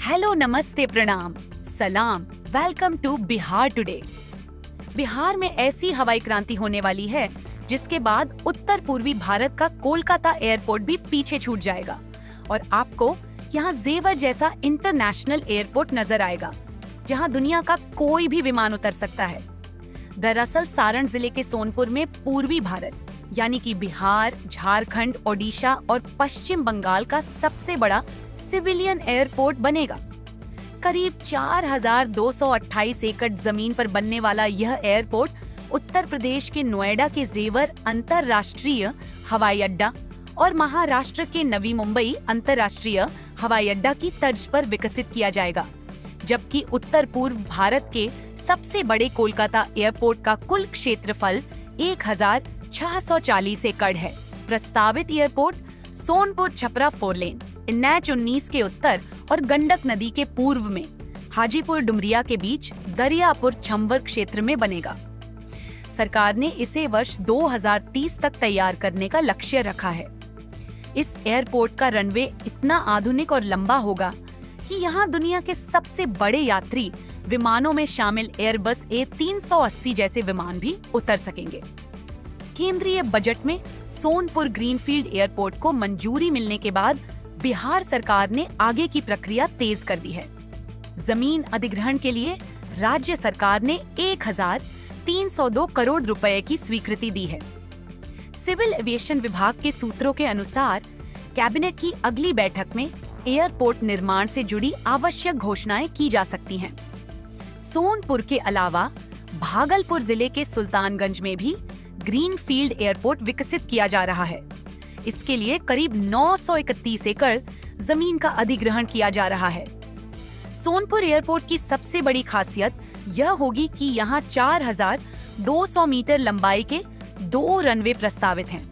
Hello, नमस्ते, प्रणाम, सलाम, welcome to Bihar today. Bihar में ऐसी हवाई क्रांति होने वाली है जिसके बाद उत्तर पूर्वी भारत का कोलकाता एयरपोर्ट भी पीछे छूट जाएगा और आपको यहाँ जेवर जैसा इंटरनेशनल एयरपोर्ट नजर आएगा जहाँ दुनिया का कोई भी विमान उतर सकता है। दरअसल सारण जिले के सोनपुर में पूर्वी भारत यानी कि बिहार, झारखंड, ओडिशा और पश्चिम बंगाल का सबसे बड़ा सिविलियन एयरपोर्ट बनेगा। करीब 4,228 एकड़ जमीन पर बनने वाला यह एयरपोर्ट उत्तर प्रदेश के नोएडा के जेवर अंतरराष्ट्रीय हवाई अड्डा और महाराष्ट्र के नवी मुंबई अंतरराष्ट्रीय हवाई अड्डा की तर्ज पर विकसित किया जाएगा, जबकि उत्तर पूर्व भारत के सबसे बड़े कोलकाता एयरपोर्ट का कुल क्षेत्रफल 1,640 एकड़ है। प्रस्तावित एयरपोर्ट सोनपुर छपरा 4 लेन, NH 19 के उत्तर और गंडक नदी के पूर्व में हाजीपुर डुमरिया के बीच दरियापुर छंबर क्षेत्र में बनेगा। सरकार ने इसे वर्ष 2030 तक तैयार करने का लक्ष्य रखा है। इस एयरपोर्ट का रनवे इतना आधुनिक और लंबा होगा कि यहाँ दुनिया के सबसे बड़े यात्री विमानों में शामिल एयरबस A380 जैसे विमान भी उतर सकेंगे। केंद्रीय बजट में सोनपुर ग्रीनफील्ड एयरपोर्ट को मंजूरी मिलने के बाद बिहार सरकार ने आगे की प्रक्रिया तेज कर दी है। जमीन अधिग्रहण के लिए राज्य सरकार ने 1,302 करोड़ रुपए की स्वीकृति दी है। सिविल एविएशन विभाग के सूत्रों के अनुसार कैबिनेट की अगली बैठक में एयरपोर्ट निर्माण से जुड़ी आवश्यक घोषणाएं की जा सकती हैं। सोनपुर के अलावा भागलपुर जिले के सुल्तानगंज में भी ग्रीनफील्ड एयरपोर्ट विकसित किया जा रहा है। इसके लिए करीब 931 एकड़ जमीन का अधिग्रहण किया जा रहा है। सोनपुर एयरपोर्ट की सबसे बड़ी खासियत यह होगी कि यहाँ 4,200 मीटर लंबाई के 2 रनवे प्रस्तावित हैं।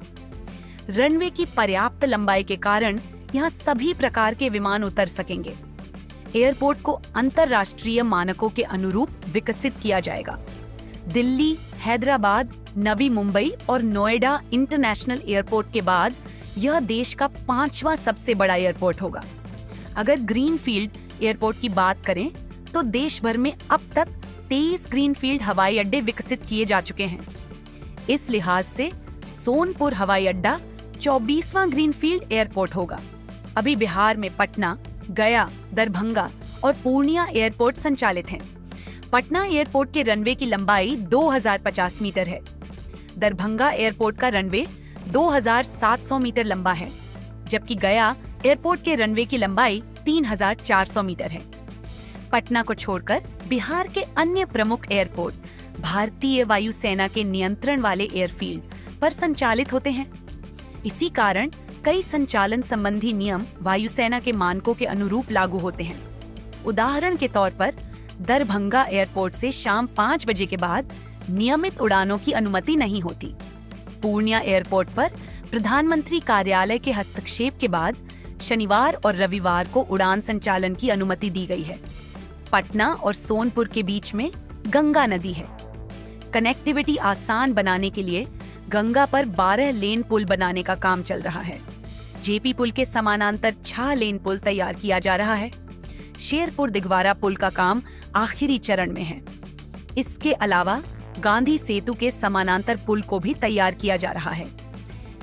रनवे की पर्याप्त लंबाई के कारण यहाँ सभी प्रकार के विमान उतर सकेंगे। एयरपोर्ट को अंतरराष्ट्रीय मानकों के अनुरूप विकसित किया जाएगा। दिल्ली, हैदराबाद, नवी मुंबई और नोएडा इंटरनेशनल एयरपोर्ट के बाद यह देश का 5वां सबसे बड़ा एयरपोर्ट होगा। अगर ग्रीनफील्ड एयरपोर्ट की बात करें तो देश भर में अब तक 23 ग्रीनफील्ड हवाई अड्डे विकसित किए जा चुके हैं। इस लिहाज से सोनपुर हवाई अड्डा 24वां ग्रीनफील्ड एयरपोर्ट होगा। अभी बिहार में पटना, गया, दरभंगा और पूर्णिया एयरपोर्ट संचालित हैं। पटना एयरपोर्ट के रनवे की लंबाई 2,050 मीटर है। दरभंगा एयरपोर्ट का रनवे 2,700 मीटर लंबा है, जबकि गया एयरपोर्ट के रनवे की लंबाई 3,400 मीटर है। पटना को छोड़कर बिहार के अन्य प्रमुख एयरपोर्ट भारतीय वायुसेना के नियंत्रण वाले एयरफील्ड पर संचालित होते हैं। इसी कारण कई संचालन संबंधी नियम वायुसेना के मानकों के अनुरूप लागू होते हैं। उदाहरण के तौर पर दरभंगा एयरपोर्ट से शाम 5 बजे के बाद नियमित उड़ानों की अनुमति नहीं होती। पूर्णिया एयरपोर्ट पर प्रधानमंत्री कार्यालय के हस्तक्षेप के बाद शनिवार और रविवार को उड़ान संचालन की अनुमति दी गई है। पटना और सोनपुर के बीच में गंगा नदी है। कनेक्टिविटी आसान बनाने के लिए गंगा पर 12 लेन पुल बनाने का काम चल रहा है। जेपी पुल के समानांतर 6 लेन पुल तैयार किया जा रहा है। शेरपुर दिघवारा पुल का काम आखिरी चरण में है। इसके अलावा गांधी सेतु के समानांतर पुल को भी तैयार किया जा रहा है।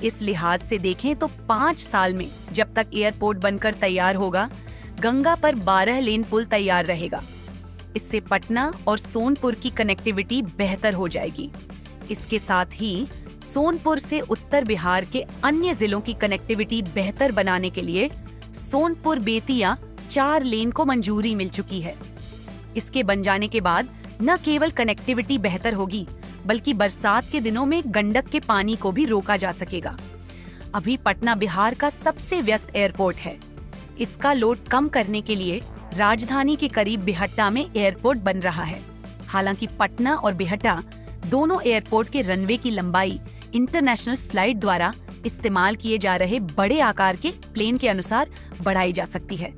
इस लिहाज से देखें तो 5 साल में जब तक एयरपोर्ट बनकर तैयार होगा, गंगा पर 12 लेन पुल तैयार रहेगा। इससे पटना और सोनपुर की कनेक्टिविटी बेहतर हो जाएगी। इसके साथ ही सोनपुर से उत्तर बिहार के अन्य जिलों की कनेक्टिविटी बेहतर बनाने के लिए सोनपुर बेतिया 4 लेन को मंजूरी मिल चुकी है। इसके बन जाने के बाद न केवल कनेक्टिविटी बेहतर होगी, बल्कि बरसात के दिनों में गंडक के पानी को भी रोका जा सकेगा। अभी पटना बिहार का सबसे व्यस्त एयरपोर्ट है। इसका लोड कम करने के लिए राजधानी के करीब बिहट्टा में एयरपोर्ट बन रहा है। हालांकि पटना और बिहट्टा दोनों एयरपोर्ट के रनवे की लंबाई इंटरनेशनल फ्लाइट द्वारा इस्तेमाल किए जा रहे बड़े आकार के प्लेन के अनुसार बढ़ाई जा सकती है।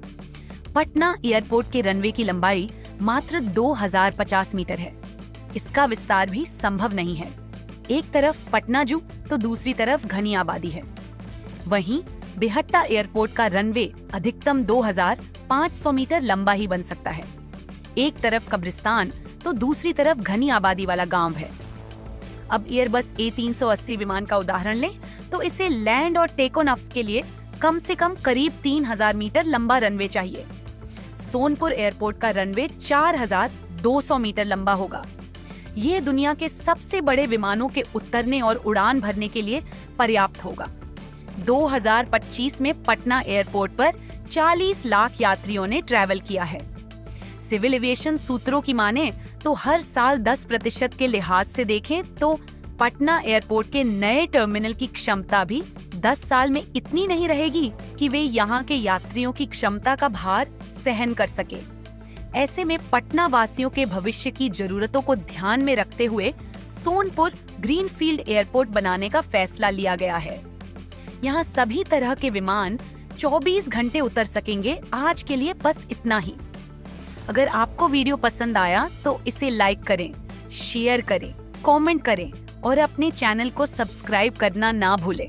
पटना एयरपोर्ट के रनवे की लंबाई मात्र 2,050 मीटर है। इसका विस्तार भी संभव नहीं है। एक तरफ पटना जू तो दूसरी तरफ घनी आबादी है। वहीं बिहट्टा एयरपोर्ट का रनवे अधिकतम 500 मीटर लंबा ही बन सकता है। एक तरफ कब्रिस्तान तो दूसरी तरफ घनी आबादी वाला गांव है। अब एयरबस A380 विमान का उदाहरण लें तो इसे लैंड और टेक ऑफ के लिए कम से कम करीब 3000 मीटर लंबा रनवे चाहिए। सोनपुर एयरपोर्ट का रनवे 4200 मीटर लंबा होगा। ये दुनिया के सबसे बड़े विमानों के उतरने और उड़ान भरने के लिए पर्याप्त होगा। 2025 में पटना एयरपोर्ट पर 40 लाख यात्रियों ने ट्रैवल किया है। सिविल एविएशन सूत्रों की माने तो हर साल 10% के लिहाज से देखें तो पटना एयरपोर्ट के नए टर्मिनल की क्षमता भी 10 साल में इतनी नहीं रहेगी कि वे यहाँ के यात्रियों की क्षमता का भार सहन कर सके। ऐसे में पटना वासियों के भविष्य की जरूरतों को ध्यान में रखते हुए सोनपुर ग्रीनफील्ड एयरपोर्ट बनाने का फैसला लिया गया है। यहाँ सभी तरह के विमान 24 घंटे उतर सकेंगे। आज के लिए बस इतना ही। अगर आपको वीडियो पसंद आया तो इसे लाइक करें, शेयर करें, कमेंट करें और अपने चैनल को सब्सक्राइब करना ना भूलें।